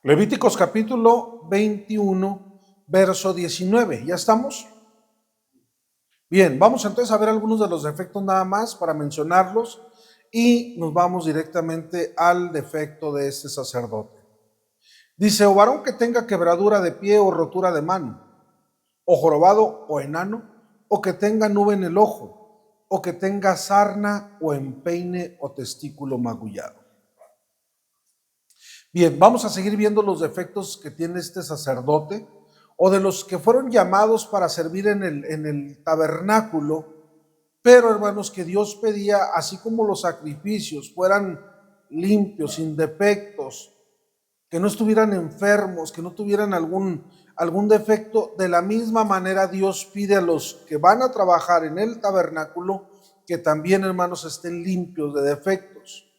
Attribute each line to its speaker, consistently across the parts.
Speaker 1: Levíticos capítulo 21, verso 19. ¿Ya estamos? Bien, vamos entonces a ver algunos de los defectos nada más para mencionarlos y nos vamos directamente al defecto de este sacerdote. Dice: o varón que tenga quebradura de pie o rotura de mano, o jorobado o enano, o que tenga nube en el ojo, o que tenga sarna o empeine o testículo magullado. Bien, vamos a seguir viendo los defectos que tiene este sacerdote o de los que fueron llamados para servir en el tabernáculo, pero hermanos, que Dios pedía, así como los sacrificios fueran limpios, sin defectos, que no estuvieran enfermos, que no tuvieran algún defecto. De la misma manera Dios pide a los que van a trabajar en el tabernáculo que también, hermanos, estén limpios de defectos.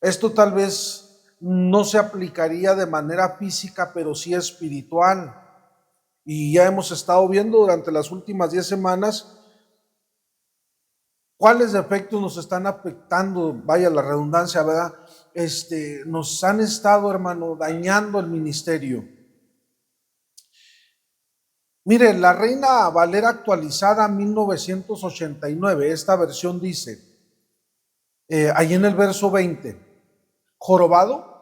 Speaker 1: Esto tal vez no se aplicaría de manera física, pero sí espiritual. Y ya hemos estado viendo durante las últimas 10 semanas cuáles defectos nos están afectando, vaya la redundancia, ¿verdad? Nos han estado, hermano, dañando el ministerio. Mire, la Reina Valera actualizada 1989, esta versión dice, ahí en el verso 20, jorobado,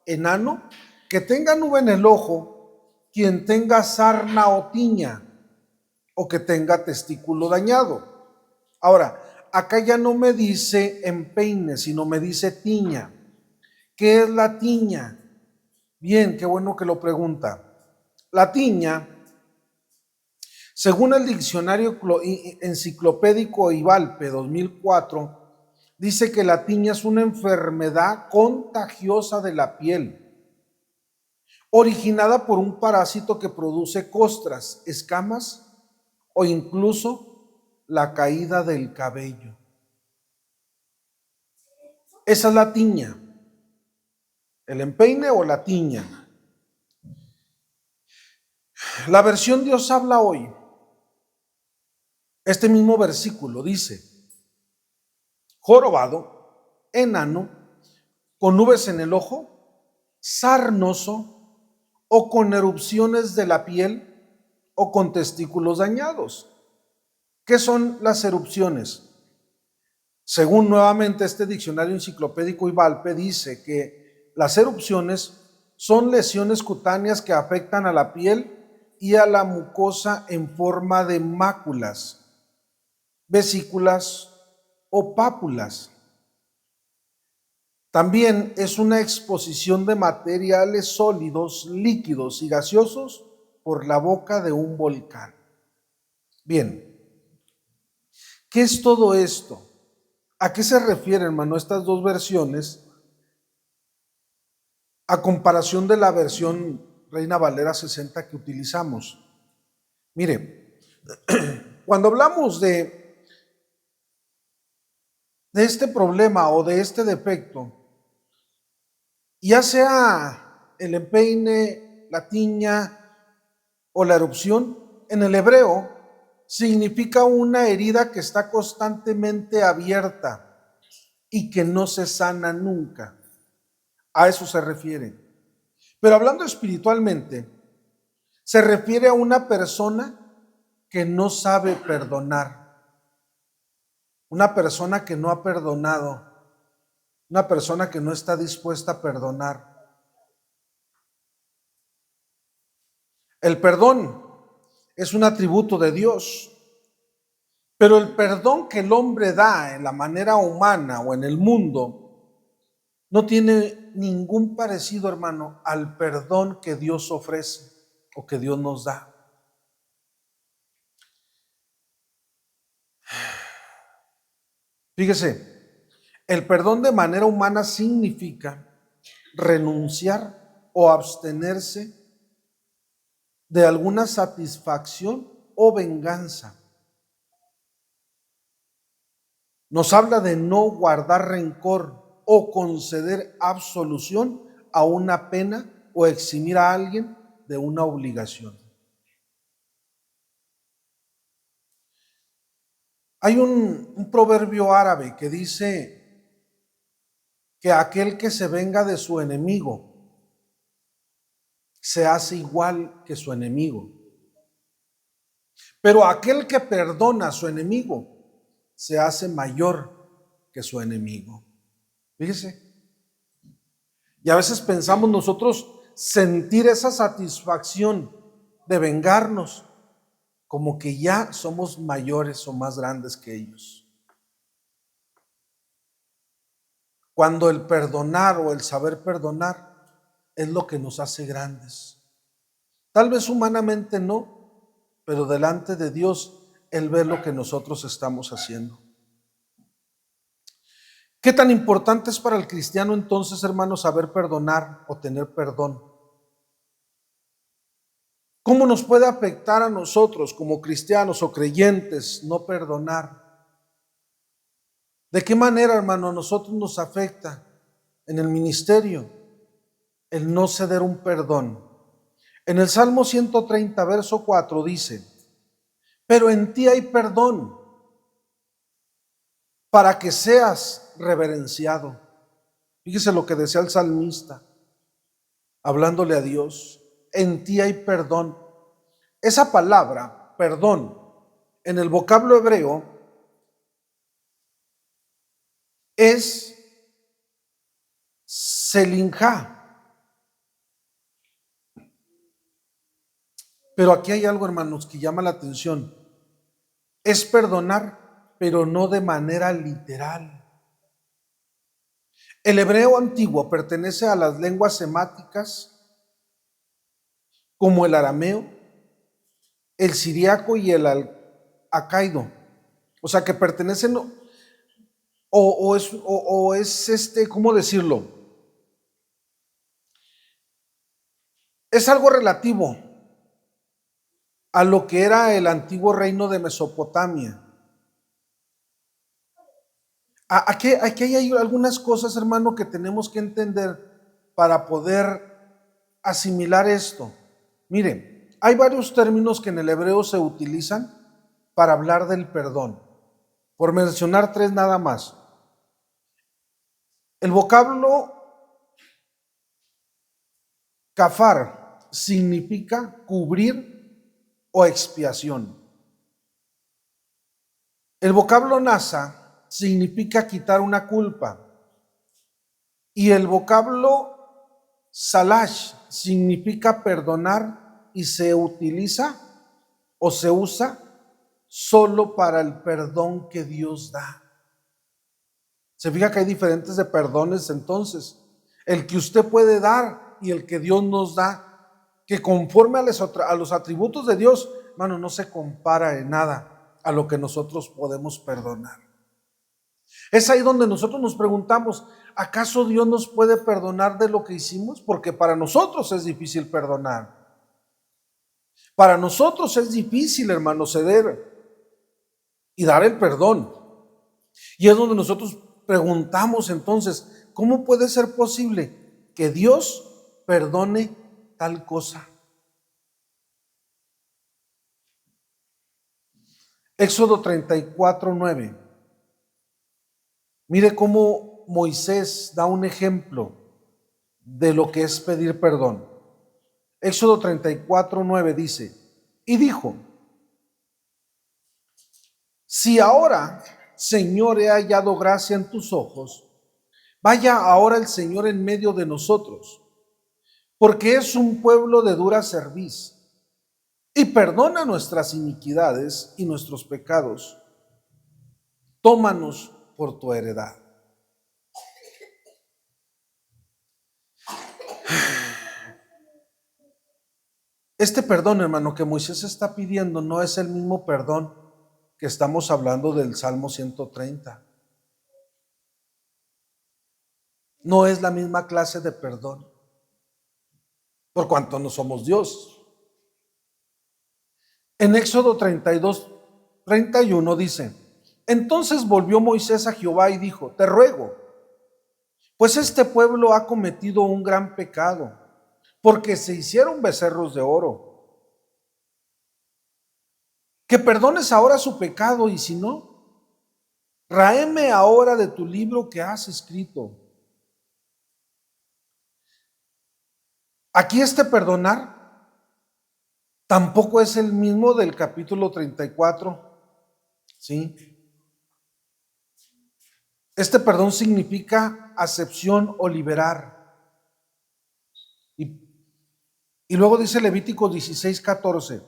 Speaker 1: enano, que tenga nube en el ojo, quien tenga sarna o tiña, o que tenga testículo dañado. Ahora, acá ya no me dice empeine, sino me dice tiña. ¿Qué es la tiña? Bien, qué bueno que lo pregunta. La tiña, según el diccionario enciclopédico Ivalpe 2004, dice que la tiña es una enfermedad contagiosa de la piel, originada por un parásito que produce costras, escamas o incluso la caída del cabello. Esa es la tiña, el empeine o la tiña. La versión Dios habla hoy, este mismo versículo dice: jorobado, enano, con nubes en el ojo, sarnoso o con erupciones de la piel o con testículos dañados. ¿Qué son las erupciones? Según nuevamente este diccionario enciclopédico Ivalpe, dice que las erupciones son lesiones cutáneas que afectan a la piel y a la mucosa en forma de máculas, vesículas o pápulas. También es una exposición de materiales sólidos, líquidos y gaseosos por la boca de un volcán. Bien, ¿qué es todo esto? ¿A qué se refieren, hermano, estas dos versiones a comparación de la versión Reina Valera 60 que utilizamos? Mire, cuando hablamos de este problema o de este defecto, ya sea el empeine, la tiña o la erupción, en el hebreo significa una herida que está constantemente abierta y que no se sana nunca. A eso se refiere. Pero hablando espiritualmente, se refiere a una persona que no sabe perdonar, una persona que no ha perdonado, una persona que no está dispuesta a perdonar. El perdón es un atributo de Dios, pero el perdón que el hombre da en la manera humana o en el mundo no tiene ningún parecido, hermano, al perdón que Dios ofrece o que Dios nos da. Fíjese, el perdón de manera humana significa renunciar o abstenerse de alguna satisfacción o venganza. Nos habla de no guardar rencor o conceder absolución a una pena o eximir a alguien de una obligación. Hay un proverbio árabe que dice que aquel que se venga de su enemigo se hace igual que su enemigo. Pero aquel que perdona a su enemigo se hace mayor que su enemigo. Fíjese. Y a veces pensamos nosotros sentir esa satisfacción de vengarnos, como que ya somos mayores o más grandes que ellos. Cuando el perdonar o el saber perdonar es lo que nos hace grandes. Tal vez humanamente no, pero delante de Dios Él ve lo que nosotros estamos haciendo. ¿Qué tan importante es para el cristiano entonces, hermanos, saber perdonar o tener perdón? ¿Cómo nos puede afectar a nosotros como cristianos o creyentes no perdonar? ¿De qué manera, hermano, a nosotros nos afecta en el ministerio el no ceder un perdón? En el Salmo 130, verso 4 dice: pero en ti hay perdón para que seas reverenciado. Fíjese lo que decía el salmista, hablándole a Dios: en ti hay perdón. Esa palabra, perdón, en el vocablo hebreo es selinjá. Pero aquí hay algo, hermanos, que llama la atención. Es perdonar, pero no de manera literal. El hebreo antiguo pertenece a las lenguas semáticas como el arameo, el siriaco y el acaido. O sea, que pertenecen o es ¿cómo decirlo? Es algo relativo a lo que era el antiguo reino de Mesopotamia. Aquí hay algunas cosas, hermano, que tenemos que entender para poder asimilar esto. Mire, hay varios términos que en el hebreo se utilizan para hablar del perdón. Por mencionar tres nada más. El vocablo kafar significa cubrir o expiación. El vocablo nasa significa quitar una culpa. Y el vocablo salash significa perdonar y se utiliza o se usa solo para el perdón que Dios da. Se fija que hay diferentes de perdones entonces. El que usted puede dar y el que Dios nos da, que conforme a los atributos de Dios, hermano, no se compara en nada a lo que nosotros podemos perdonar. Es ahí donde nosotros nos preguntamos, ¿acaso Dios nos puede perdonar de lo que hicimos? Porque para nosotros es difícil perdonar. Para nosotros es difícil, hermano, ceder y dar el perdón. Y es donde nosotros preguntamos entonces, ¿cómo puede ser posible que Dios perdone tal cosa? Éxodo 34:9. Mire cómo Moisés da un ejemplo de lo que es pedir perdón. Éxodo 34:9 dice: y dijo, si ahora, Señor, he hallado gracia en tus ojos, vaya ahora el Señor en medio de nosotros, porque es un pueblo de dura cerviz, y perdona nuestras iniquidades y nuestros pecados. Tómanos por tu heredad. Este perdón, hermano, que Moisés está pidiendo no es el mismo perdón que estamos hablando del Salmo 130. No es la misma clase de perdón, por cuanto no somos Dios. En Éxodo 32:31 dice: entonces volvió Moisés a Jehová y dijo, te ruego, pues este pueblo ha cometido un gran pecado, porque se hicieron becerros de oro. Que perdones ahora su pecado, y si no, ráeme ahora de tu libro que has escrito. Aquí este perdonar tampoco es el mismo del capítulo 34, ¿sí? Este perdón significa acepción o liberar. Y luego dice Levíticos 16:14.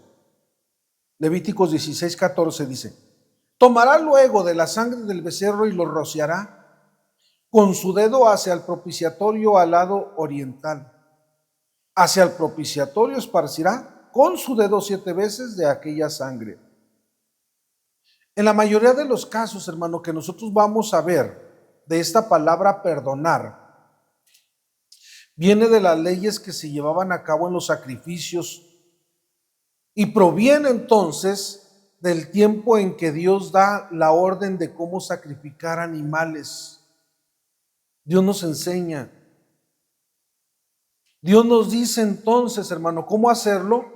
Speaker 1: Levíticos 16:14 dice: tomará luego de la sangre del becerro y lo rociará con su dedo hacia el propiciatorio al lado oriental. Hacia el propiciatorio esparcirá con su dedo 7 veces de aquella sangre. En la mayoría de los casos, hermano, que nosotros vamos a ver de esta palabra perdonar, viene de las leyes que se llevaban a cabo en los sacrificios y proviene entonces del tiempo en que Dios da la orden de cómo sacrificar animales. Dios nos enseña. Dios nos dice entonces, hermano, cómo hacerlo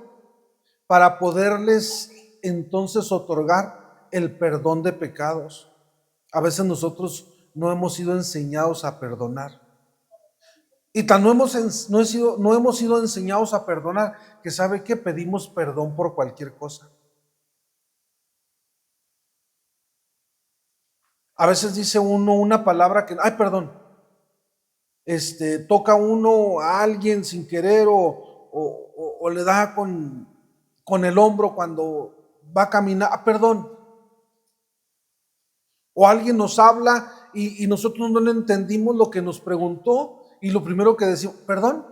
Speaker 1: para poderles entonces otorgar el perdón de pecados. A veces nosotros no hemos sido enseñados a perdonar. Y tan no hemos sido enseñados a perdonar que sabe que pedimos perdón por cualquier cosa. A veces dice uno una palabra que, ay, perdón, toca uno a alguien sin querer o le da con el hombro cuando va a caminar, perdón. O alguien nos habla y nosotros no le entendimos lo que nos preguntó y lo primero que decimos, perdón.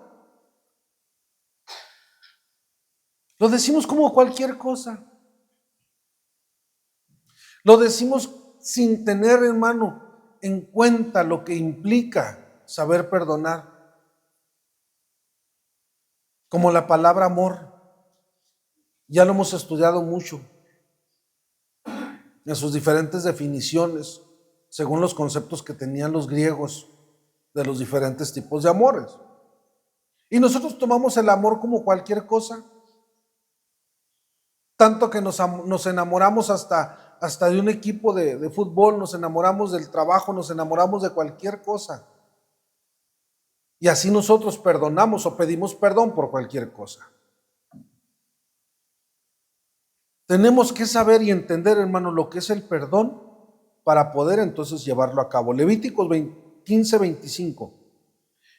Speaker 1: Lo decimos como cualquier cosa. Lo decimos sin tener, hermano, en cuenta lo que implica saber perdonar. Como la palabra amor. Ya lo hemos estudiado mucho en sus diferentes definiciones, según los conceptos que tenían los griegos de los diferentes tipos de amores. Y nosotros tomamos el amor como cualquier cosa, tanto que nos enamoramos hasta de un equipo de fútbol, nos enamoramos del trabajo, nos enamoramos de cualquier cosa. Y así nosotros perdonamos o pedimos perdón por cualquier cosa. Tenemos que saber y entender, hermano, lo que es el perdón para poder entonces llevarlo a cabo. Levíticos 15:25.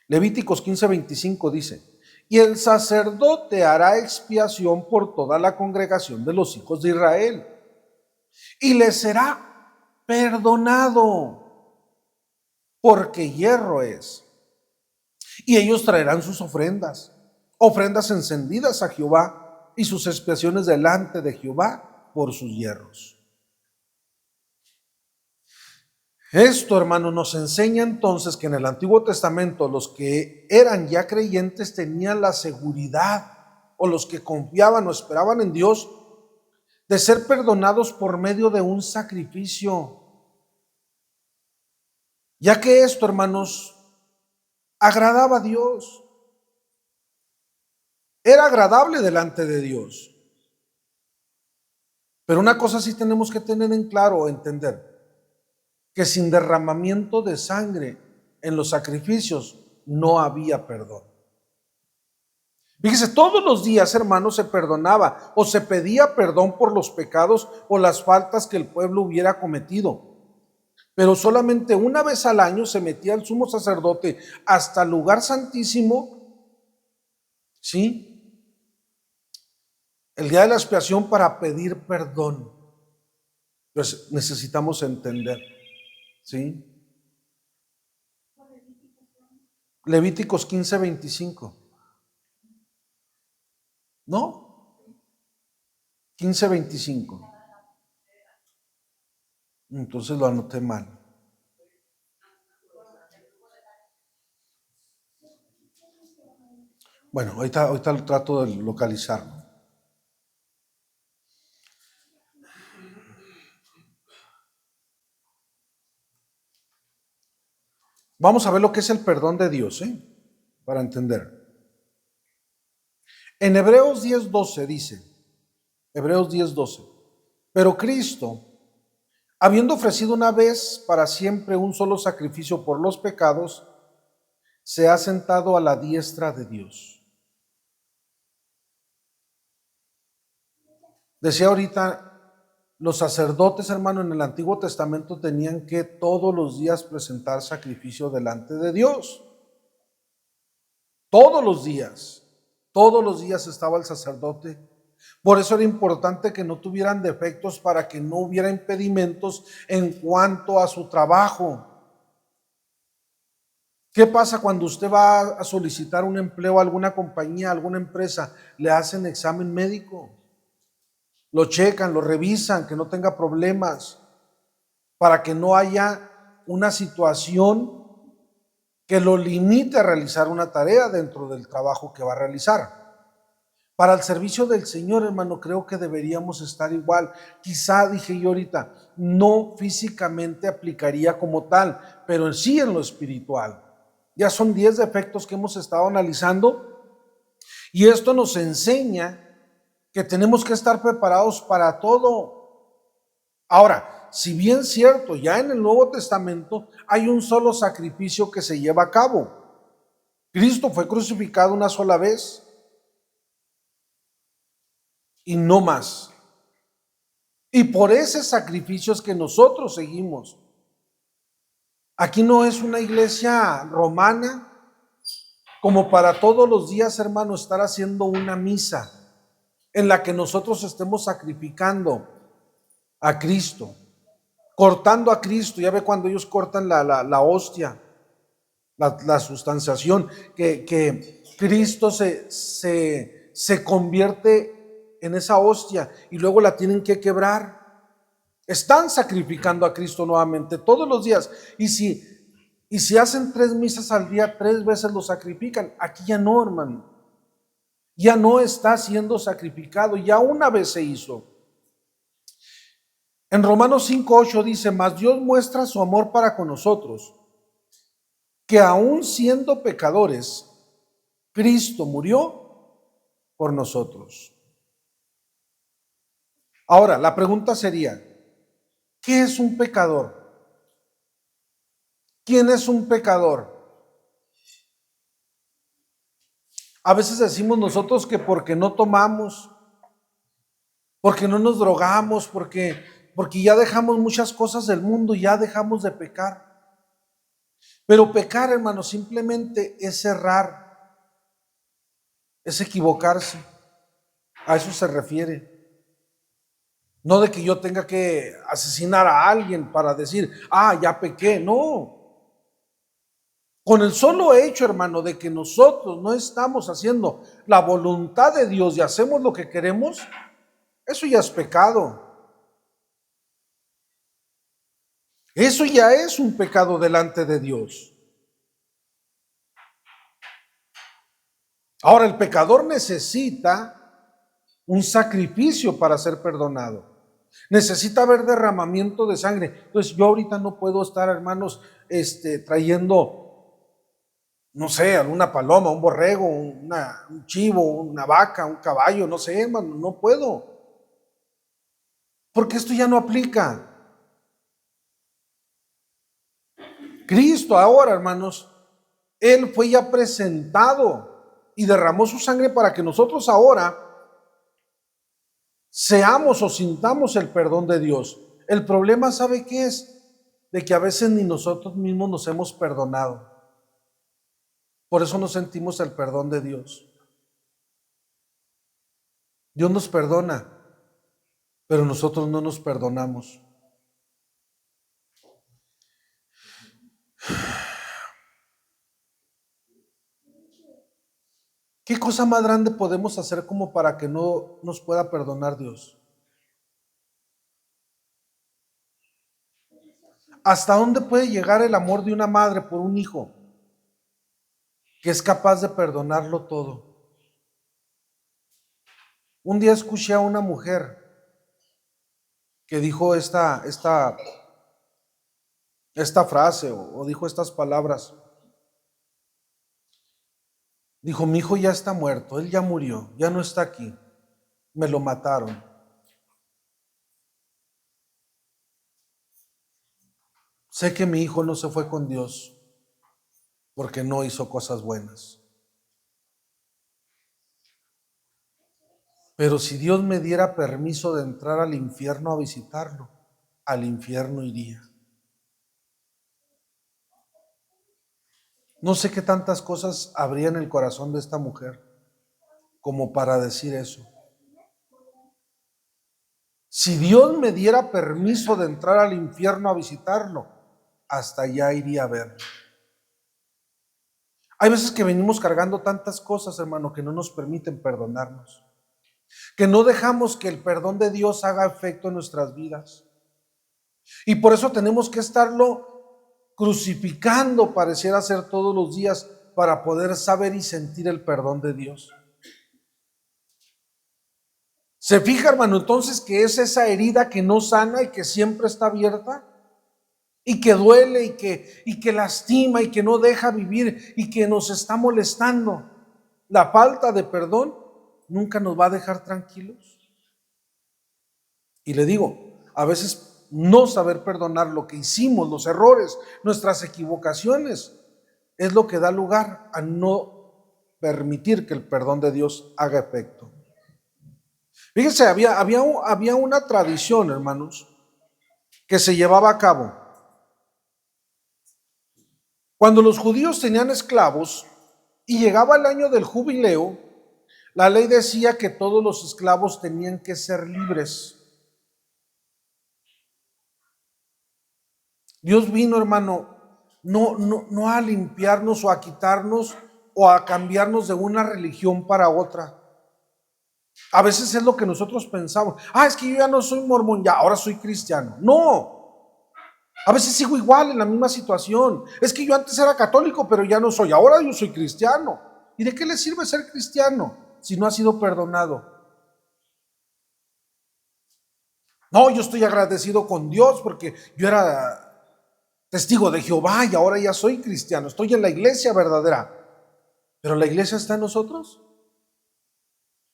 Speaker 1: Levíticos 15:25 dice: y el sacerdote hará expiación por toda la congregación de los hijos de Israel, y les será perdonado, porque hierro es. Y ellos traerán sus ofrendas encendidas a Jehová, y sus expiaciones delante de Jehová por sus hierros. Esto, hermano, nos enseña entonces que en el Antiguo Testamento los que eran ya creyentes tenían la seguridad, o los que confiaban o esperaban en Dios, de ser perdonados por medio de un sacrificio. Ya que esto, hermanos, agradaba a Dios. Era agradable delante de Dios. Pero una cosa sí tenemos que tener en claro, entender, que sin derramamiento de sangre en los sacrificios no había perdón. Fíjese, todos los días, hermanos, se perdonaba o se pedía perdón por los pecados o las faltas que el pueblo hubiera cometido. Pero solamente una vez al año se metía el sumo sacerdote hasta el lugar santísimo, ¿sí?, el día de la expiación, para pedir perdón. Pues necesitamos entender, ¿sí? Levíticos 15:25. ¿No? 15:25. Entonces lo anoté mal. Bueno, ahorita lo trato de localizarlo. Vamos a ver lo que es el perdón de Dios, para entender. En Hebreos 10:12 dice, Hebreos 10:12, pero Cristo, habiendo ofrecido una vez para siempre un solo sacrificio por los pecados, se ha sentado a la diestra de Dios. Decía ahorita, los sacerdotes, hermano, en el Antiguo Testamento tenían que todos los días presentar sacrificio delante de Dios. Todos los días estaba el sacerdote. Por eso era importante que no tuvieran defectos, para que no hubiera impedimentos en cuanto a su trabajo. ¿Qué pasa cuando usted va a solicitar un empleo a alguna compañía, a alguna empresa? Le hacen examen médico, lo checan, lo revisan, que no tenga problemas, para que no haya una situación que lo limite a realizar una tarea dentro del trabajo que va a realizar. Para el servicio del Señor, hermano, creo que deberíamos estar igual. Quizá, dije yo ahorita, no físicamente aplicaría como tal, pero sí en lo espiritual. Ya son 10 defectos que hemos estado analizando, y esto nos enseña que tenemos que estar preparados para todo. Ahora, si bien es cierto, ya en el Nuevo Testamento hay un solo sacrificio que se lleva a cabo. Cristo fue crucificado una sola vez y no más. Y por ese sacrificio es que nosotros seguimos. Aquí no es una iglesia romana como para todos los días, hermano, estar haciendo una misa en la que nosotros estemos sacrificando a Cristo, cortando a Cristo. Ya ve cuando ellos cortan la hostia, la sustanciación, que Cristo se convierte en esa hostia y luego la tienen que quebrar. Están sacrificando a Cristo nuevamente todos los días. Y si hacen 3 misas al día, 3 veces lo sacrifican. Aquí ya no, hermano. Ya no está siendo sacrificado, ya una vez se hizo. En Romanos 5:8 dice: mas Dios muestra su amor para con nosotros, que aún siendo pecadores, Cristo murió por nosotros. Ahora, la pregunta sería, ¿qué es un pecador? ¿Quién es un pecador? A veces decimos nosotros que porque no tomamos, porque no nos drogamos, porque ya dejamos muchas cosas del mundo, ya dejamos de pecar. Pero pecar, hermano, simplemente es errar, es equivocarse. A eso se refiere. No de que yo tenga que asesinar a alguien para decir, ya pequé. No. Con el solo hecho, hermano, de que nosotros no estamos haciendo la voluntad de Dios y hacemos lo que queremos, eso ya es pecado. Eso ya es un pecado delante de Dios. Ahora, el pecador necesita un sacrificio para ser perdonado. Necesita haber derramamiento de sangre. Entonces, yo ahorita no puedo estar, hermanos, trayendo, no sé, alguna paloma, un borrego, un chivo, una vaca, un caballo, no sé, hermano, no puedo. Porque esto ya no aplica. Cristo ahora, hermanos, Él fue ya presentado y derramó su sangre para que nosotros ahora seamos o sintamos el perdón de Dios. El problema, ¿sabe qué es? De que a veces ni nosotros mismos nos hemos perdonado. Por eso no sentimos el perdón de Dios. Dios nos perdona, pero nosotros no nos perdonamos. ¿Qué cosa más grande podemos hacer como para que no nos pueda perdonar Dios? ¿Hasta dónde puede llegar el amor de una madre por un hijo que es capaz de perdonarlo todo? Un día escuché a una mujer que dijo esta frase o dijo estas palabras. Dijo: mi hijo ya está muerto, él ya murió, ya no está aquí, me lo mataron. Sé que mi hijo no se fue con Dios porque no hizo cosas buenas. Pero si Dios me diera permiso de entrar al infierno a visitarlo, al infierno iría. No sé qué tantas cosas habría en el corazón de esta mujer como para decir eso. Si Dios me diera permiso de entrar al infierno a visitarlo, hasta allá iría a verlo. Hay veces que venimos cargando tantas cosas, hermano, que no nos permiten perdonarnos, que no dejamos que el perdón de Dios haga efecto en nuestras vidas. Y por eso tenemos que estarlo crucificando, pareciera ser todos los días, para poder saber y sentir el perdón de Dios. ¿Se fija, hermano, entonces que es esa herida que no sana y que siempre está abierta? Y que duele y que lastima y que no deja vivir y que nos está molestando. La falta de perdón nunca nos va a dejar tranquilos. Y le digo, a veces no saber perdonar lo que hicimos, los errores, nuestras equivocaciones, es lo que da lugar a no permitir que el perdón de Dios haga efecto. Fíjense, había una tradición, hermanos, que se llevaba a cabo. Cuando los judíos tenían esclavos y llegaba el año del jubileo, la ley decía que todos los esclavos tenían que ser libres. Dios vino, hermano, no a limpiarnos o a quitarnos o a cambiarnos de una religión para otra. A veces es lo que nosotros pensamos. Es que yo ya no soy mormón, ya ahora soy cristiano. No. A veces sigo igual en la misma situación. Es que yo antes era católico, pero ya no soy. Ahora yo soy cristiano. ¿Y de qué le sirve ser cristiano si no ha sido perdonado? No, yo estoy agradecido con Dios porque yo era testigo de Jehová y ahora ya soy cristiano. Estoy en la iglesia verdadera. ¿Pero la iglesia está en nosotros?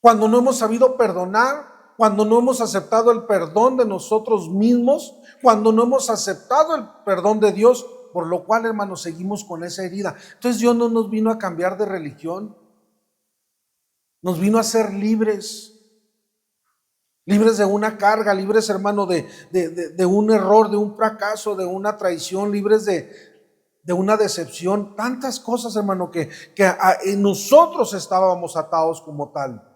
Speaker 1: Cuando no hemos sabido perdonar, cuando no hemos aceptado el perdón de nosotros mismos, cuando no hemos aceptado el perdón de Dios, por lo cual, hermanos, seguimos con esa herida. Entonces Dios no nos vino a cambiar de religión, nos vino a ser libres, libres de una carga, libres, hermano, de un error, de un fracaso, de una traición, libres de una decepción, tantas cosas, hermano, que nosotros estábamos atados como tal.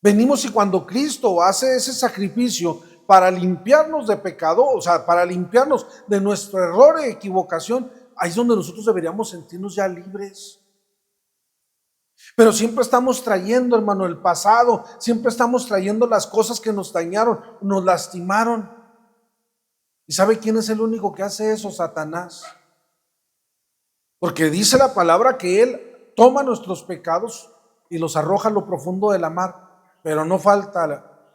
Speaker 1: Venimos y cuando Cristo hace ese sacrificio para limpiarnos de pecado, o sea, para limpiarnos de nuestro error e equivocación, ahí es donde nosotros deberíamos sentirnos ya libres. Pero siempre estamos trayendo, hermano, el pasado, siempre estamos trayendo las cosas que nos dañaron, nos lastimaron. ¿Y sabe quién es el único que hace eso? Satanás. Porque dice la palabra que él toma nuestros pecados y los arroja a lo profundo de la mar. Pero no falta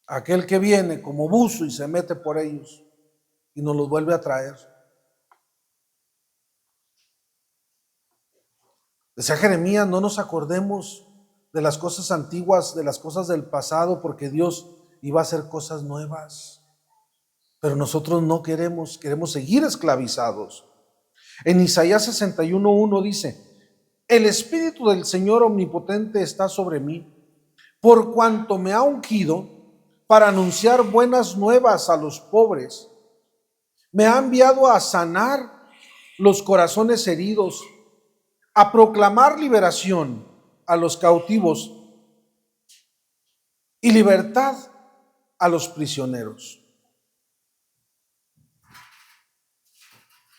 Speaker 1: aquel que viene como buzo y se mete por ellos y nos los vuelve a traer. Decía Jeremías, no nos acordemos de las cosas antiguas, de las cosas del pasado, porque Dios iba a hacer cosas nuevas. Pero nosotros no queremos seguir esclavizados. En Isaías 61:1 dice, el Espíritu del Señor Omnipotente está sobre mí, por cuanto me ha ungido para anunciar buenas nuevas a los pobres. Me ha enviado a sanar los corazones heridos, a proclamar liberación a los cautivos y libertad a los prisioneros.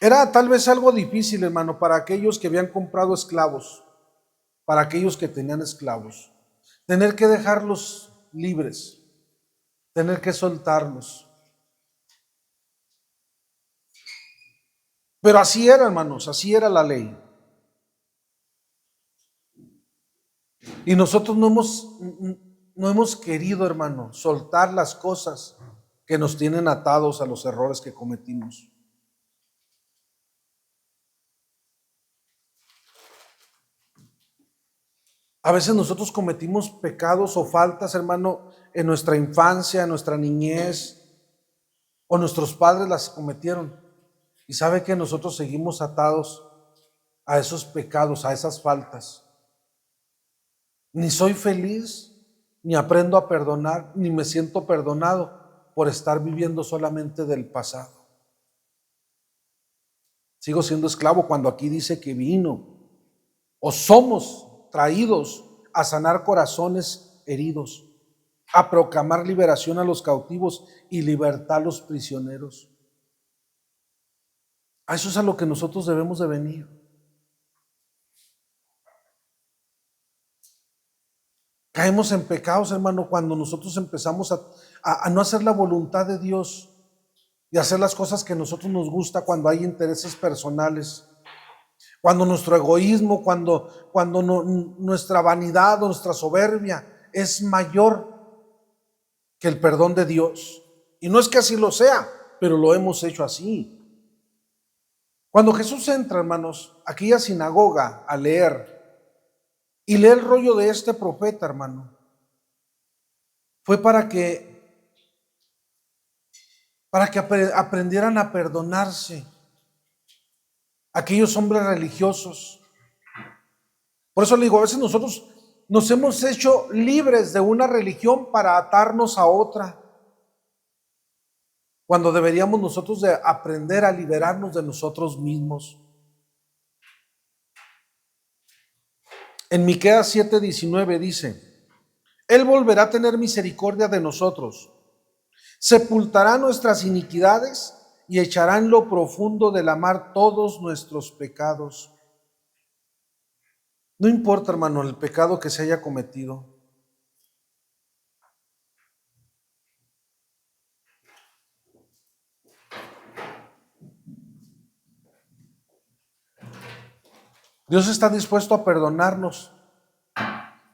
Speaker 1: Era tal vez algo difícil, hermano, para aquellos que habían comprado esclavos, para aquellos que tenían esclavos. Tener que dejarlos libres, tener que soltarlos. Pero así era, hermanos, así era la ley. Y nosotros no hemos querido, hermano, soltar las cosas que nos tienen atados a los errores que cometimos. A veces nosotros cometimos pecados o faltas, hermano, en nuestra infancia, en nuestra niñez, o nuestros padres las cometieron. Y sabe que nosotros seguimos atados a esos pecados, a esas faltas. Ni soy feliz, ni aprendo a perdonar, ni me siento perdonado por estar viviendo solamente del pasado. Sigo siendo esclavo cuando aquí dice que vino o somos traídos a sanar corazones heridos, a proclamar liberación a los cautivos y libertad a los prisioneros. A eso es a lo que nosotros debemos de venir. Caemos en pecados, hermano, cuando nosotros empezamos a no hacer la voluntad de Dios y hacer las cosas que a nosotros nos gusta, cuando hay intereses personales, cuando nuestro egoísmo, cuando nuestra vanidad o nuestra soberbia es mayor que el perdón de Dios. Y no es que así lo sea, pero lo hemos hecho así. Cuando Jesús entra, hermanos, a aquella sinagoga a leer y lee el rollo de este profeta, hermano, fue para que aprendieran a perdonarse aquellos hombres religiosos. Por eso le digo, a veces nosotros nos hemos hecho libres de una religión para atarnos a otra, cuando deberíamos nosotros de aprender a liberarnos de nosotros mismos. En Miqueas 7:19 dice: Él volverá a tener misericordia de nosotros, sepultará nuestras iniquidades y echará en lo profundo de la mar todos nuestros pecados. No importa, hermano, el pecado que se haya cometido. Dios está dispuesto a perdonarnos,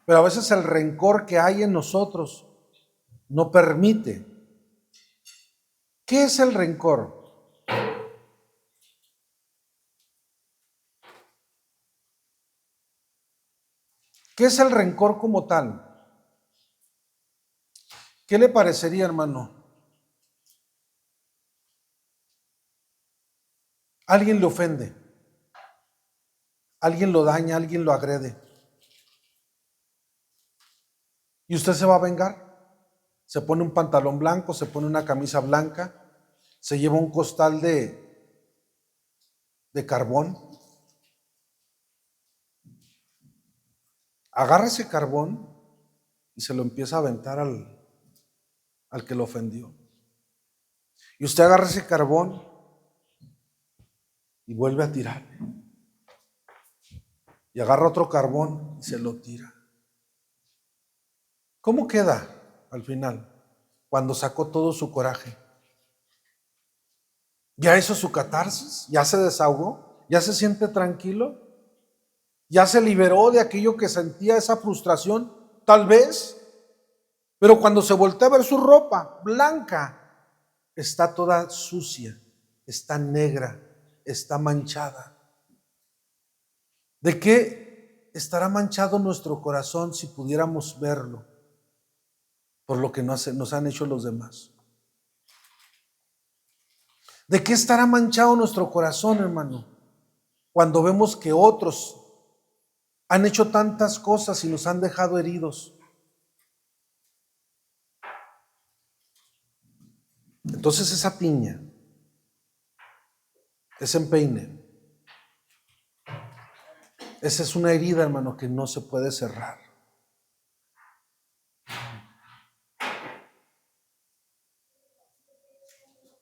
Speaker 1: pero a veces el rencor que hay en nosotros no permite. ¿Qué es el rencor? ¿Qué es el rencor como tal? ¿Qué le parecería, hermano? Alguien le ofende, alguien lo daña, alguien lo agrede. ¿Y usted se va a vengar? Se pone un pantalón blanco, se pone una camisa blanca, se lleva un costal de carbón, agarra ese carbón y se lo empieza a aventar al que lo ofendió. Y usted agarra ese carbón y vuelve a tirar. Y agarra otro carbón y se lo tira. ¿Cómo queda al final? Cuando sacó todo su coraje. ¿Ya hizo su catarsis? ¿Ya se desahogó? ¿Ya se siente tranquilo? ¿Ya se liberó de aquello que sentía, esa frustración? Tal vez. Pero cuando se voltea a ver su ropa blanca, está toda sucia, está negra, está manchada. ¿De qué estará manchado nuestro corazón si pudiéramos verlo por lo que nos han hecho los demás? ¿De qué estará manchado nuestro corazón, hermano, cuando vemos que otros han hecho tantas cosas y nos han dejado heridos? Entonces esa piña, ese empeine, esa es una herida, hermano, que no se puede cerrar.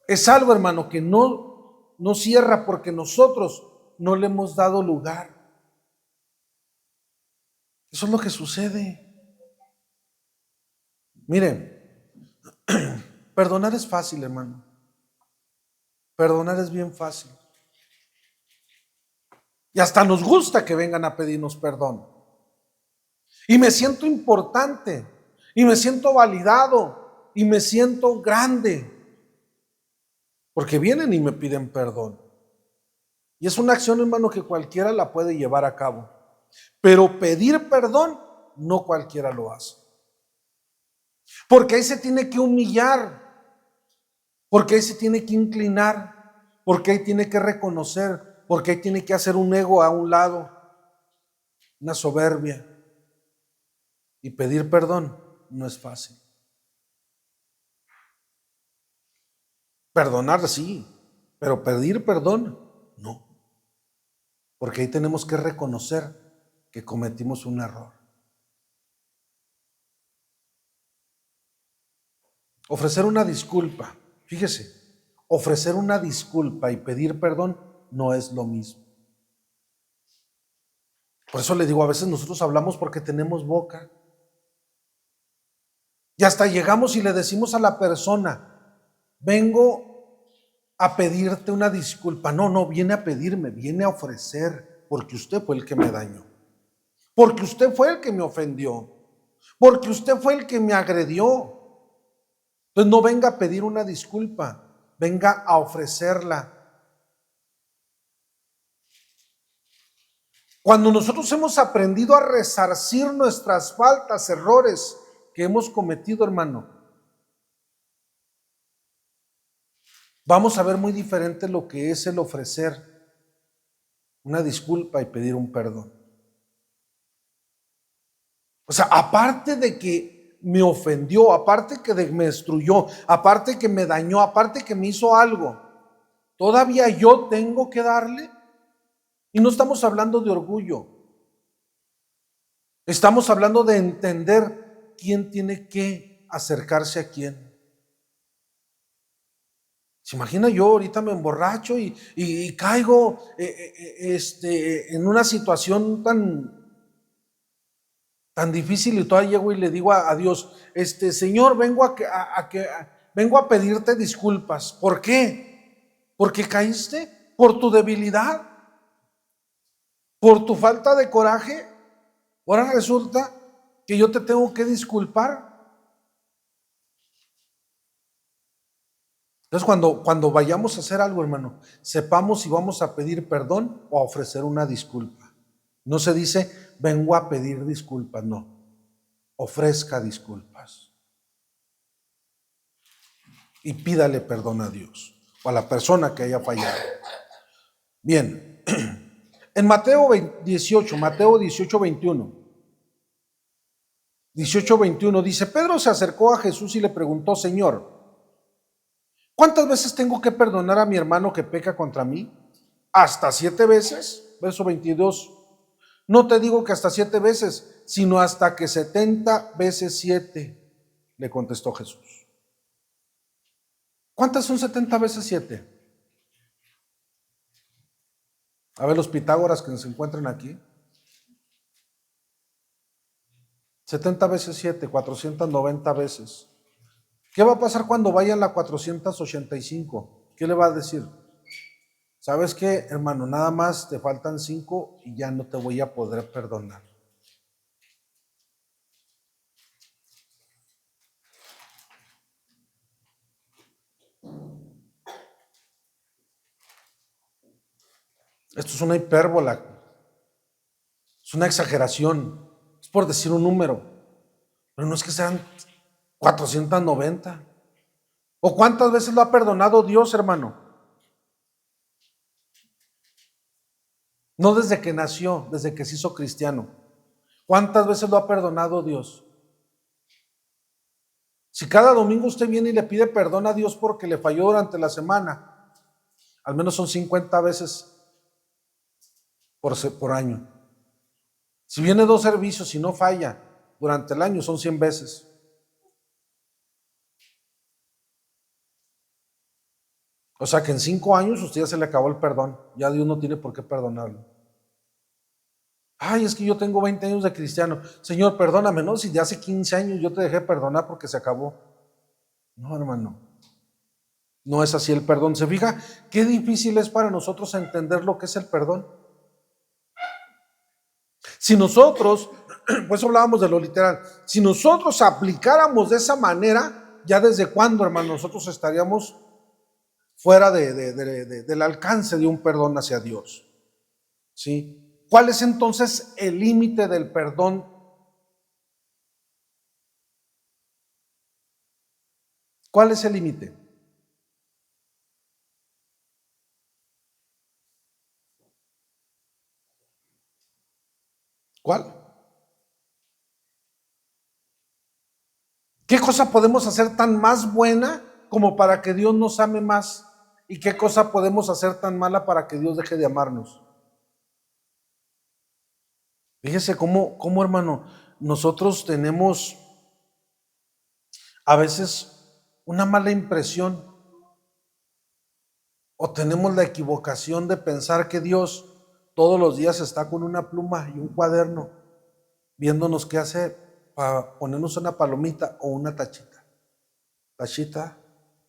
Speaker 1: Es algo, hermano, que no cierra porque nosotros no le hemos dado lugar. Eso es lo que sucede. Miren, perdonar es fácil, hermano. Perdonar es bien fácil. Y hasta nos gusta que vengan a pedirnos perdón. Y me siento importante, y me siento validado, y me siento grande, porque vienen y me piden perdón. Y es una acción, hermano, que cualquiera la puede llevar a cabo. Pero pedir perdón, no cualquiera lo hace. Porque ahí se tiene que humillar, porque ahí se tiene que inclinar, porque ahí tiene que reconocer, porque ahí tiene que hacer un ego a un lado, una soberbia. Y pedir perdón no es fácil. Perdonar sí, pero pedir perdón no. Porque ahí tenemos que reconocer que cometimos un error. Ofrecer una disculpa, fíjese, ofrecer una disculpa y pedir perdón no es lo mismo. Por eso le digo, a veces nosotros hablamos porque tenemos boca. Y hasta llegamos y le decimos a la persona, vengo a pedirte una disculpa. No, no, viene a pedirme, viene a ofrecer, porque usted fue el que me dañó. Porque usted fue el que me ofendió. Porque usted fue el que me agredió. Entonces no venga a pedir una disculpa, venga a ofrecerla. Cuando nosotros hemos aprendido a resarcir nuestras faltas, errores que hemos cometido, hermano, vamos a ver muy diferente lo que es el ofrecer una disculpa y pedir un perdón. O sea, aparte de que me ofendió, aparte que me destruyó, aparte que me dañó, aparte que me hizo algo, todavía yo tengo que darle. Y no estamos hablando de orgullo, estamos hablando de entender quién tiene que acercarse a quién. ¿Se imagina yo ahorita me emborracho y caigo en una situación tan difícil y todavía llego y le digo a Dios, Señor, vengo a pedirte disculpas? ¿Por qué? ¿Porque caíste? ¿Por tu debilidad? ¿Por tu falta de coraje? Ahora resulta que yo te tengo que disculpar. Entonces, cuando vayamos a hacer algo, hermano, sepamos si vamos a pedir perdón o a ofrecer una disculpa. No se dice, vengo a pedir disculpas, no. Ofrezca disculpas. Y pídale perdón a Dios o a la persona que haya fallado. Bien, en Mateo 18, 21. 18:21 dice, Pedro se acercó a Jesús y le preguntó, Señor, ¿cuántas veces tengo que perdonar a mi hermano que peca contra mí? ¿Hasta 7 veces? Verso 22. No te digo que hasta 7 veces, sino hasta que 70 veces 7, le contestó Jesús. ¿Cuántas son 70 veces 7? A ver, los Pitágoras que se encuentran aquí. 70 veces 7, 490 veces. ¿Qué va a pasar cuando vayan la 485? ¿Qué le va a decir? ¿Sabes qué, hermano? Nada más te faltan 5 y ya no te voy a poder perdonar. Esto es una hipérbola, es una exageración, es por decir un número, pero no es que sean 490. ¿O cuántas veces lo ha perdonado Dios, hermano? No desde que nació, desde que se hizo cristiano. ¿Cuántas veces lo ha perdonado Dios? Si cada domingo usted viene y le pide perdón a Dios porque le falló durante la semana, al menos son 50 veces por año. Si viene 2 servicios y no falla durante el año, son 100 veces. O sea que en 5 años usted ya se le acabó el perdón. Ya Dios no tiene por qué perdonarlo. Ay, es que yo tengo 20 años de cristiano. Señor, perdóname, ¿no? Si de hace 15 años yo te dejé perdonar porque se acabó. No, hermano. No es así el perdón. ¿Se fija qué difícil es para nosotros entender lo que es el perdón? Si nosotros, pues hablábamos de lo literal, si nosotros aplicáramos de esa manera, ya desde cuándo, hermano, nosotros estaríamos fuera del alcance de un perdón hacia Dios. ¿Sí? ¿Cuál es entonces el límite del perdón? ¿Cuál es el límite? ¿Cuál? ¿Qué cosa podemos hacer tan más buena como para que Dios nos ame más? ¿Y qué cosa podemos hacer tan mala para que Dios deje de amarnos? Fíjese cómo, hermano, nosotros tenemos a veces una mala impresión o tenemos la equivocación de pensar que Dios todos los días está con una pluma y un cuaderno viéndonos qué hacer para ponernos una palomita o una tachita. Tachita,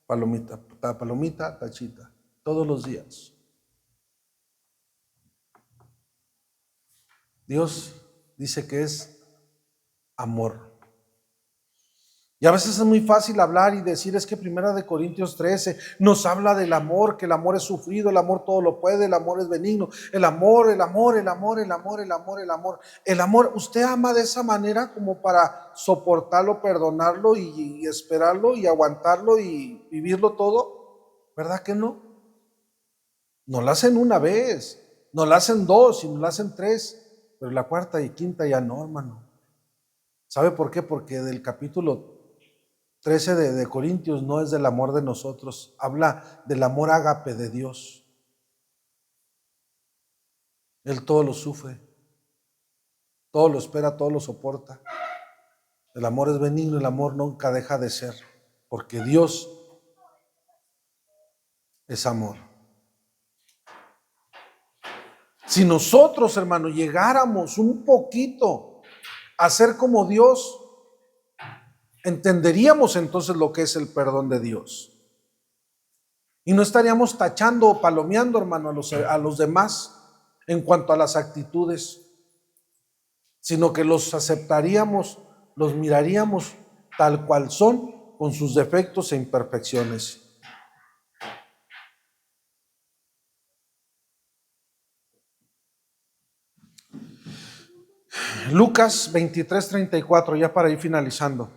Speaker 1: palomita, palomita, tachita, todos los días. Dios dice que es amor. Y a veces es muy fácil hablar y decir, es que 1 Corintios 13 nos habla del amor, que el amor es sufrido, el amor todo lo puede, el amor es benigno, el amor, el amor, el amor, el amor, el amor, el amor. El amor, ¿usted ama de esa manera como para soportarlo, perdonarlo y esperarlo y aguantarlo y vivirlo todo? ¿Verdad que no? No lo hacen una vez, no lo hacen dos, sino lo hacen tres, pero la cuarta y quinta ya no, hermano. ¿Sabe por qué? Porque del capítulo 13 de Corintios no es del amor de nosotros, habla del amor ágape de Dios. Él todo lo sufre, todo lo espera, todo lo soporta. El amor es benigno, el amor nunca deja de ser, porque Dios es amor. Si nosotros, hermano, llegáramos un poquito a ser como Dios, entenderíamos entonces lo que es el perdón de Dios. Y no estaríamos tachando o palomeando, hermano, a los demás en cuanto a las actitudes, sino que los aceptaríamos, los miraríamos tal cual son, con sus defectos e imperfecciones. Lucas 23:34, ya para ir finalizando.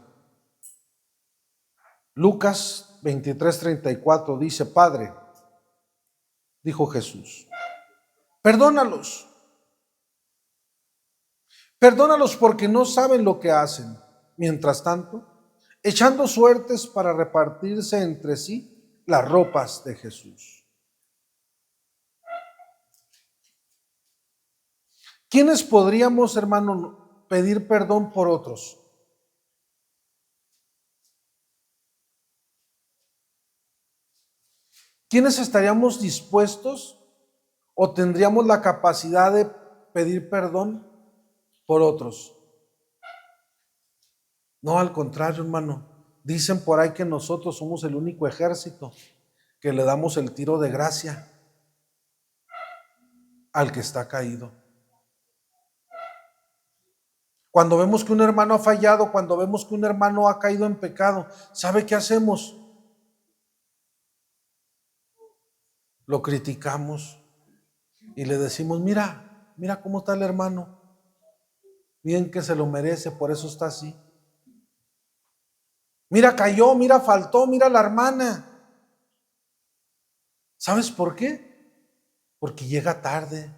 Speaker 1: Lucas 23:34 dice: Padre, dijo Jesús, perdónalos porque no saben lo que hacen. Mientras tanto, echando suertes para repartirse entre sí las ropas de Jesús. ¿Quiénes podríamos, hermano, pedir perdón por otros? ¿Quiénes estaríamos dispuestos o tendríamos la capacidad de pedir perdón por otros? No, al contrario, hermano. Dicen por ahí que nosotros somos el único ejército que le damos el tiro de gracia al que está caído. Cuando vemos que un hermano ha fallado, cuando vemos que un hermano ha caído en pecado, ¿sabe qué hacemos? Lo criticamos y le decimos, mira cómo está el hermano, bien que se lo merece, por eso está así. Mira, cayó, mira, faltó, mira la hermana. ¿Sabes por qué? Porque llega tarde,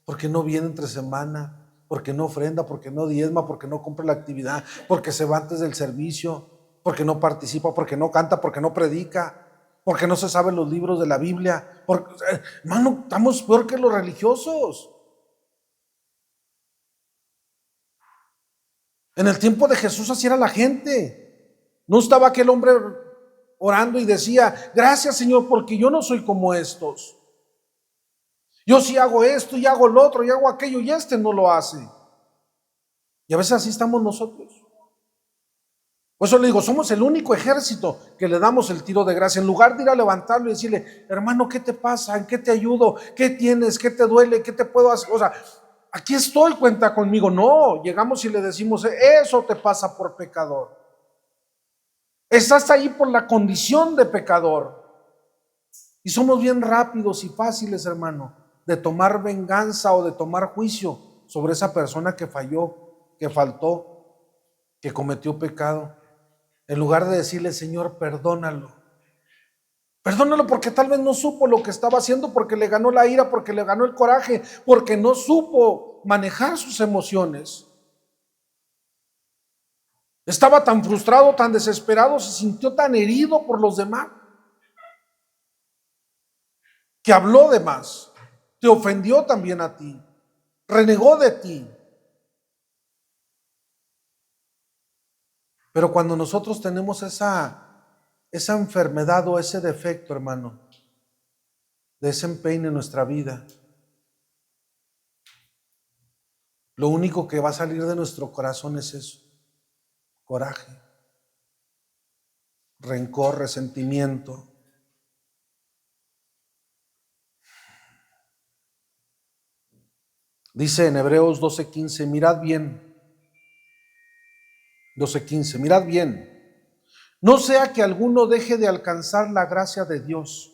Speaker 1: porque no viene entre semana, porque no ofrenda, porque no diezma, porque no compra la actividad, porque se va antes del servicio, porque no participa, porque no canta, porque no predica, porque no se saben los libros de la Biblia. Hermano, estamos peor que los religiosos. En el tiempo de Jesús así era la gente. No estaba aquel hombre orando y decía, gracias Señor, porque yo no soy como estos. Yo sí hago esto y hago lo otro y hago aquello y este no lo hace. Y a veces así estamos nosotros. Por eso le digo, somos el único ejército que le damos el tiro de gracia. En lugar de ir a levantarlo y decirle, hermano, ¿qué te pasa? ¿En qué te ayudo? ¿Qué tienes? ¿Qué te duele? ¿Qué te puedo hacer? O sea, aquí estoy, cuenta conmigo. No, llegamos y le decimos, eso te pasa por pecador. Estás ahí por la condición de pecador. Y somos bien rápidos y fáciles, hermano, de tomar venganza o de tomar juicio sobre esa persona que falló, que faltó, que cometió pecado. En lugar de decirle, Señor, perdónalo. Perdónalo porque tal vez no supo lo que estaba haciendo, porque le ganó la ira, porque le ganó el coraje, porque no supo manejar sus emociones. Estaba tan frustrado, tan desesperado, se sintió tan herido por los demás, que habló de más, te ofendió también a ti, renegó de ti. Pero cuando nosotros tenemos esa enfermedad o ese defecto, hermano, de desempeño en nuestra vida, lo único que va a salir de nuestro corazón es eso: coraje, rencor, resentimiento. Dice en Hebreos 12:15, mirad bien, 12:15, mirad bien, no sea que alguno deje de alcanzar la gracia de Dios,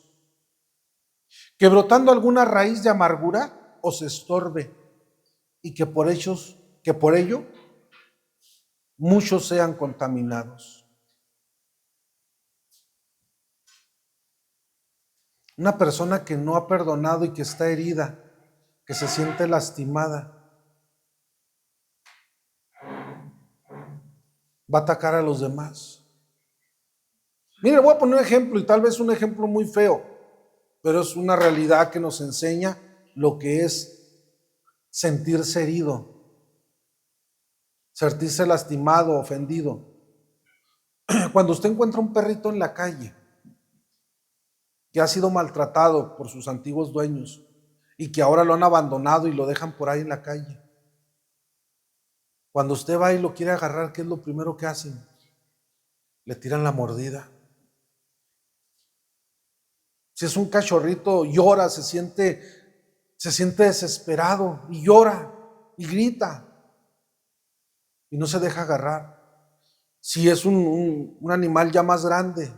Speaker 1: que brotando alguna raíz de amargura os estorbe, y que por ello muchos sean contaminados. Una persona que no ha perdonado y que está herida, que se siente lastimada, va a atacar a los demás. Mire, voy a poner un ejemplo, y tal vez un ejemplo muy feo, pero es una realidad que nos enseña lo que es sentirse herido, sentirse lastimado, ofendido. Cuando usted encuentra un perrito en la calle que ha sido maltratado por sus antiguos dueños y que ahora lo han abandonado y lo dejan por ahí en la calle, cuando usted va y lo quiere agarrar, ¿qué es lo primero que hacen? Le tiran la mordida. Si es un cachorrito, llora, se siente desesperado y llora y grita y no se deja agarrar. Si es un animal ya más grande,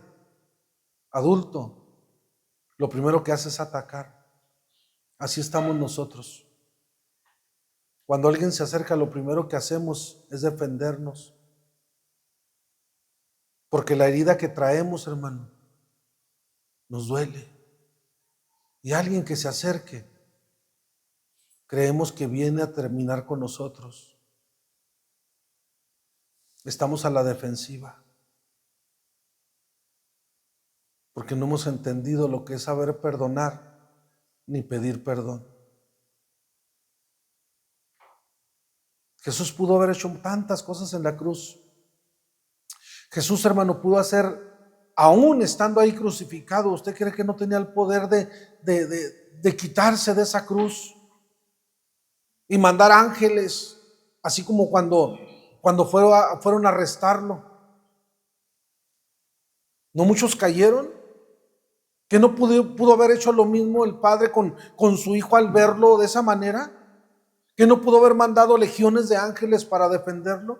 Speaker 1: adulto, lo primero que hace es atacar. Así estamos nosotros. Cuando alguien se acerca, lo primero que hacemos es defendernos, porque la herida que traemos, hermano, nos duele. Y alguien que se acerque, creemos que viene a terminar con nosotros. Estamos a la defensiva, porque no hemos entendido lo que es saber perdonar ni pedir perdón. Jesús pudo haber hecho tantas cosas en la cruz. Jesús, hermano, pudo hacer, aún estando ahí crucificado. ¿Usted cree que no tenía el poder de quitarse de esa cruz y mandar ángeles, así como cuando fueron a arrestarlo? ¿No muchos cayeron? ¿Que no pudo haber hecho lo mismo el Padre con su Hijo al verlo de esa manera? ¿Que no pudo haber mandado legiones de ángeles para defenderlo?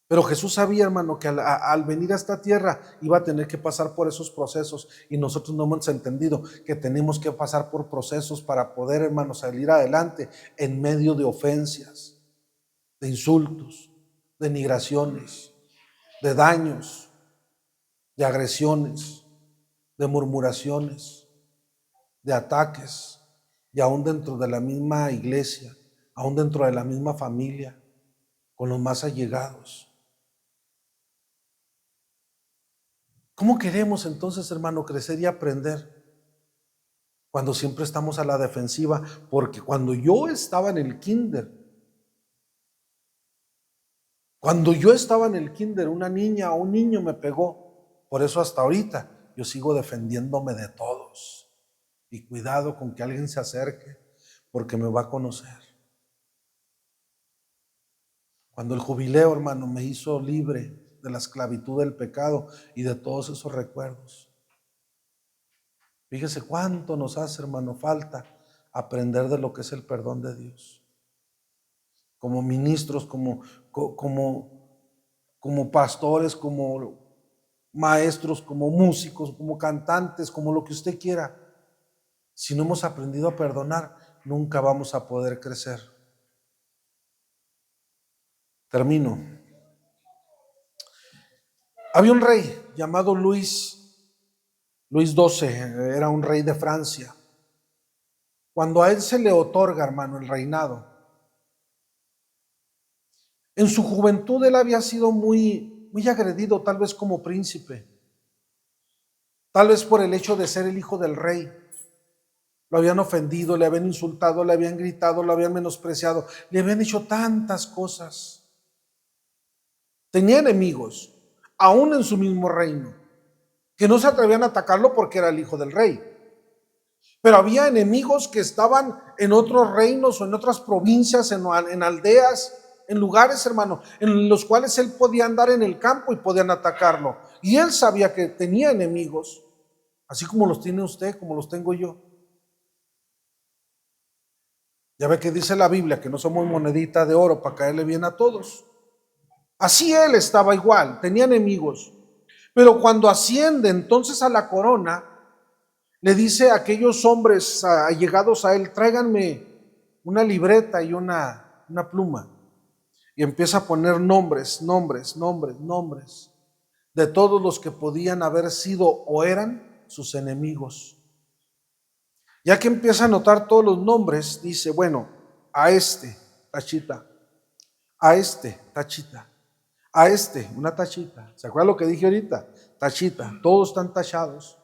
Speaker 1: Pero Jesús sabía, hermano, que al venir a esta tierra iba a tener que pasar por esos procesos, y nosotros no hemos entendido que tenemos que pasar por procesos para poder, hermano, salir adelante en medio de ofensas, de insultos, de denigraciones, de daños, de agresiones, de murmuraciones, de ataques, y aún dentro de la misma iglesia, aún dentro de la misma familia, con los más allegados. ¿Cómo queremos entonces, hermano, crecer y aprender cuando siempre estamos a la defensiva? Porque cuando yo estaba en el kinder, una niña o un niño me pegó. Por eso hasta ahorita yo sigo defendiéndome de todos. Y cuidado con que alguien se acerque, porque me va a conocer. Cuando el jubileo, hermano, me hizo libre de la esclavitud del pecado y de todos esos recuerdos. Fíjese cuánto nos hace, hermano, falta aprender de lo que es el perdón de Dios. Como ministros, como pastores, como maestros, como músicos, como cantantes, como lo que usted quiera. Si no hemos aprendido a perdonar, nunca vamos a poder crecer. Termino. Había un rey llamado Luis XII, era un rey de Francia. Cuando a él se le otorga, hermano, el reinado, En su juventud él había sido muy agredido, tal vez como príncipe, tal vez por el hecho de ser el hijo del rey. Lo habían ofendido, le habían insultado, le habían gritado, lo habían menospreciado, le habían hecho tantas cosas. Tenía enemigos, aún en su mismo reino, que no se atrevían a atacarlo porque era el hijo del rey. Pero había enemigos que estaban en otros reinos o en otras provincias, en aldeas, en lugares, hermano, en los cuales él podía andar en el campo y podían atacarlo. Y él sabía que tenía enemigos, así como los tiene usted, como los tengo yo. Ya ve que dice la Biblia que no somos monedita de oro para caerle bien a todos. Así él estaba igual, tenía enemigos. Pero cuando asciende entonces a la corona, le dice a aquellos hombres allegados a él, tráiganme una libreta y una pluma. Y empieza a poner nombres de todos los que podían haber sido o eran sus enemigos. Ya que empieza a anotar todos los nombres, dice, bueno, a este, tachita, a este, tachita, a este, una tachita. ¿Se acuerdan lo que dije ahorita? Tachita, todos están tachados.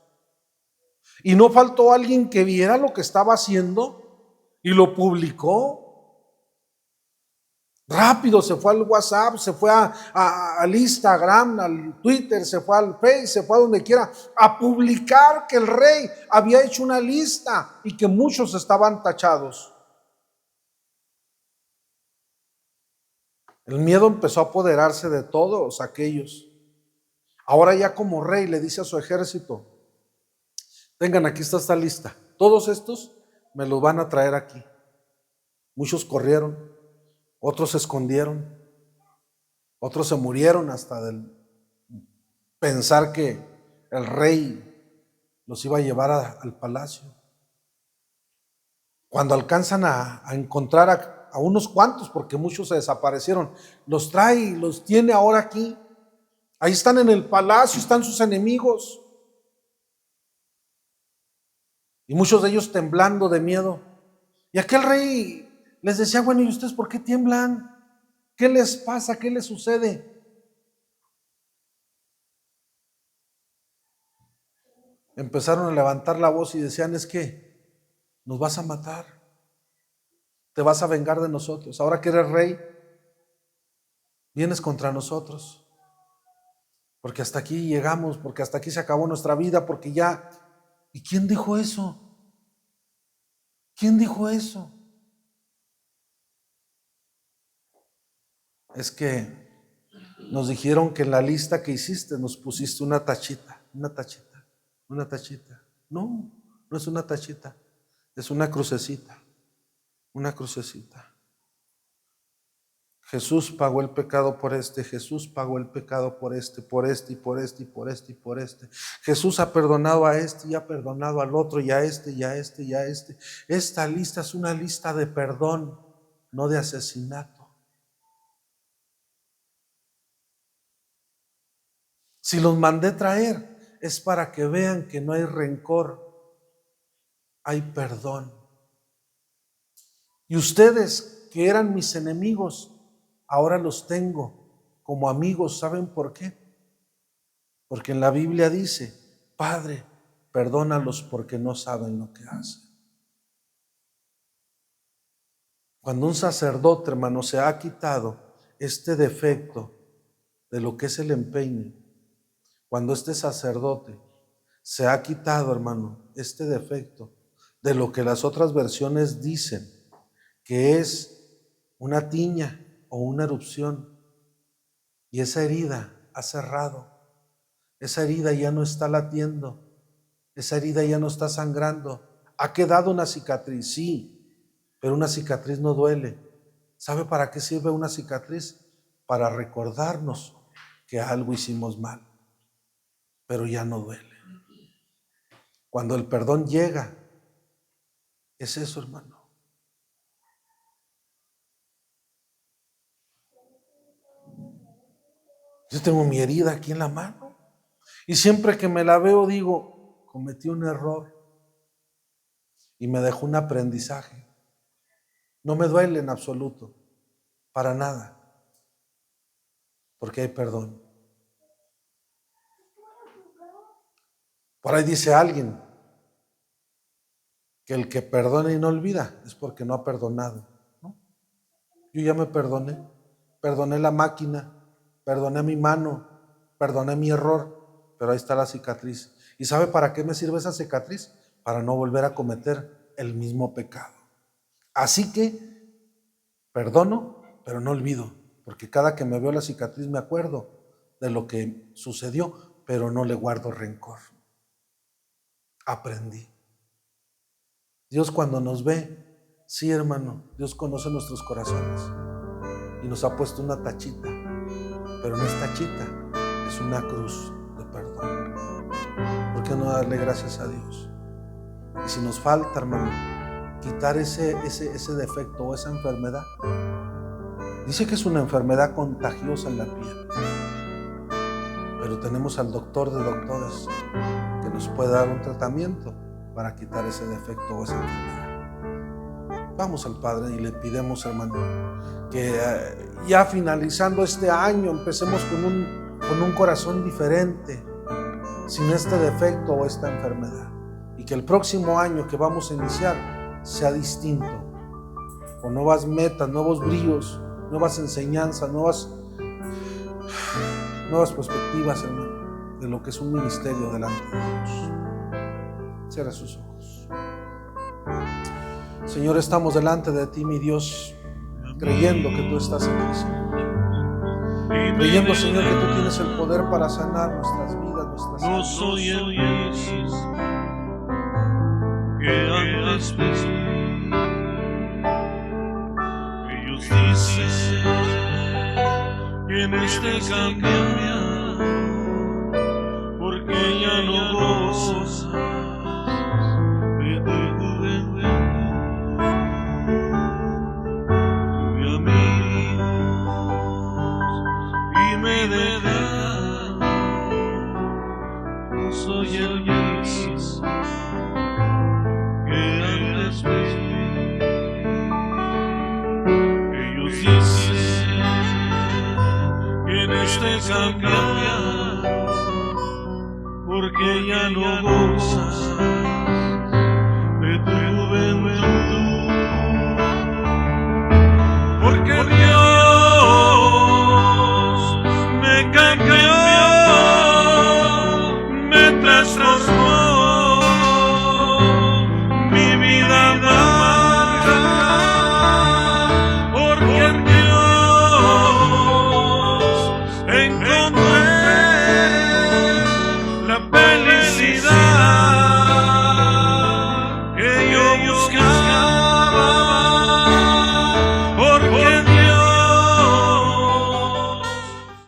Speaker 1: Y no faltó alguien que viera lo que estaba haciendo y lo publicó. Rápido se fue al WhatsApp, se fue al Instagram, al Twitter, se fue al Face, se fue a donde quiera a publicar que el rey había hecho una lista y que muchos estaban tachados. El miedo empezó a apoderarse de todos aquellos. Ahora ya como rey le dice a su ejército, tengan, aquí está esta lista, todos estos me los van a traer aquí. Muchos corrieron, otros se escondieron, otros se murieron hasta del pensar que el rey los iba a llevar al palacio. Cuando alcanzan a encontrar a unos cuantos, porque muchos se desaparecieron, los trae y los tiene ahora aquí. Ahí están en el palacio, están sus enemigos. Y muchos de ellos temblando de miedo. Y aquel rey les decía, bueno, ¿y ustedes por qué tiemblan? ¿Qué les pasa? ¿Qué les sucede? Empezaron a levantar la voz y decían, es que nos vas a matar, te vas a vengar de nosotros. Ahora que eres rey, vienes contra nosotros, porque hasta aquí llegamos, porque hasta aquí se acabó nuestra vida, porque ya... ¿Y quién dijo eso? ¿Quién dijo eso? Es que nos dijeron que en la lista que hiciste nos pusiste una tachita, una tachita, una tachita. No, no es una tachita, es una crucecita, una crucecita. Jesús pagó el pecado por este, Jesús pagó el pecado por este, por este y por este y por este y por este. Jesús ha perdonado a este y ha perdonado al otro y a este y a este y a este. Esta lista es una lista de perdón, no de asesinato. Si los mandé traer es para que vean que no hay rencor, hay perdón. Y ustedes que eran mis enemigos, ahora los tengo como amigos. ¿Saben por qué? Porque en la Biblia dice, Padre, perdónalos porque no saben lo que hacen. Cuando un sacerdote, hermano, se ha quitado este defecto de lo que es el empeine, cuando este sacerdote se ha quitado, hermano, este defecto de lo que las otras versiones dicen, que es una tiña o una erupción, y esa herida ha cerrado, esa herida ya no está latiendo, esa herida ya no está sangrando, ha quedado una cicatriz, sí, pero una cicatriz no duele. ¿Sabe para qué sirve una cicatriz? Para recordarnos que algo hicimos mal, pero ya no duele. Cuando el perdón llega, es eso, hermano. Yo tengo mi herida aquí en la mano y siempre que me la veo digo, cometí un error y me dejó un aprendizaje. No me duele en absoluto, para nada. porque hay perdón. Por ahí dice alguien que el que perdona y no olvida es porque no ha perdonado, ¿no? Yo ya me perdoné la máquina, perdoné mi mano, perdoné mi error, pero ahí está la cicatriz. ¿Y sabe para qué me sirve esa cicatriz? Para no volver a cometer el mismo pecado. Así que perdono, pero no olvido, porque cada que me veo la cicatriz me acuerdo de lo que sucedió, pero no le guardo rencor. Aprendí. Dios cuando nos ve, sí, hermano, Dios conoce nuestros corazones y nos ha puesto una tachita, pero no es tachita, es una cruz de perdón. ¿Por qué no darle gracias a Dios? Y si nos falta, hermano, quitar ese defecto o esa enfermedad, dice que es una enfermedad contagiosa en la piel, pero tenemos al doctor de doctores que nos puede dar un tratamiento para quitar ese defecto o esa enfermedad. Vamos al Padre y le pidemos, hermano, que ya finalizando este año empecemos con un corazón diferente, sin este defecto o esta enfermedad, y que el próximo año que vamos a iniciar sea distinto, con nuevas metas, nuevos brillos, nuevas enseñanzas, nuevas perspectivas, hermano, de lo que es un ministerio delante de Dios. Cierra sus ojos. Señor, estamos delante de ti, mi Dios, creyendo que tú estás aquí, Señor. Creyendo, Señor, que tú tienes el poder para sanar nuestras vidas, nuestras almas.
Speaker 2: No soy el Jesús que antes vi. Ellos dicen que en este cambiar, porque ya no gozas de tu juventud. Tuve amigos y me dejaron. No soy el Jesús que antes vi. Ellos dicen que en este cambiar, porque ya no gozas de tu juventud.